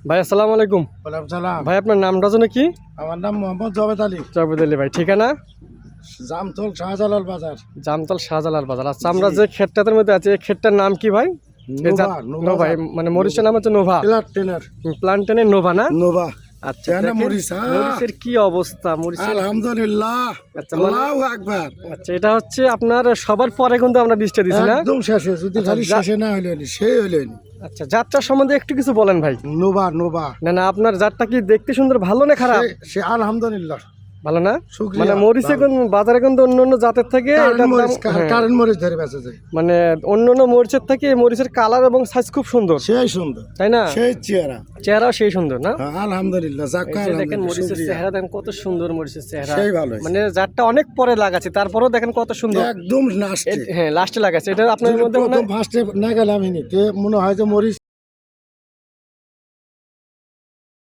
ভাই আসসালামু আলাইকুম। ওয়ালাইকুম সালাম। ভাই আপনার নামটা যেন কি? আমার নাম মোহাম্মদ জাভেদ আলী, জাভেদ আলী ভাই। ঠিকানা? জামতল শাহজালাল বাজার। জামতল শাহজালাল বাজার। আচ্ছা, আমরা যে ক্ষেতটার মধ্যে আছি এই ক্ষেতটার নাম কি ভাই? নোভা। মানে মরিচের নাম হচ্ছে নোভা। টেলার প্লান্টেনের নোভা না? নোভা। আচ্ছা, কেন দেখেন মরিচ, মরিচের কি অবস্থা? মরিচের আলহামদুলিল্লাহ, আচ্ছা, মানে- আল্লাহু আকবার। আচ্ছা, এটা হচ্ছে আপনার সবার পরে কিন্তু আমরা বীজটা দিছি না? একদম শেষে, যদি খালি শেষে না হইলেন সেই হইলেন। আচ্ছা, জাতটার সম্বন্ধে একটু কিছু বলেন ভাই। নোভা নোভা না না, আপনার জাতটা কি দেখতে সুন্দর, ভালো না খারাপ? সে আলহামদুলিল্লাহ ভালো না? শুকরিয়া, মানে মরিচে বাজারে কিন্তু অন্য অন্য জাতের থেকে এটার দাম, হ্যাঁ, কারেন্ট মরিচ ধরে বেঁচে যায়, মানে অন্য অন্য মরিচের থেকে এই মরিচের কালার এবং সাইজ খুব সুন্দর, সেই সুন্দর, তাই না? সেই চেহারা, চেহারাও সেই সুন্দর না? আলহামদুলিল্লাহ। এই যে দেখেন মরিচের চেহারা, দেখেন কত সুন্দর মরিচের চেহারা। সেই ভালো হয়েছে। মানে জাতটা অনেক পরে লাগাচ্ছে, তারপরেও দেখেন কত সুন্দর। একদম নাস্তি। হ্যাঁ, লাস্টে লাগাচ্ছে। এটা আপনার মধ্যে মনে প্রথম হয়- ফার্স্টে না গেলাম এনিতে মনে হয় যে মরিচ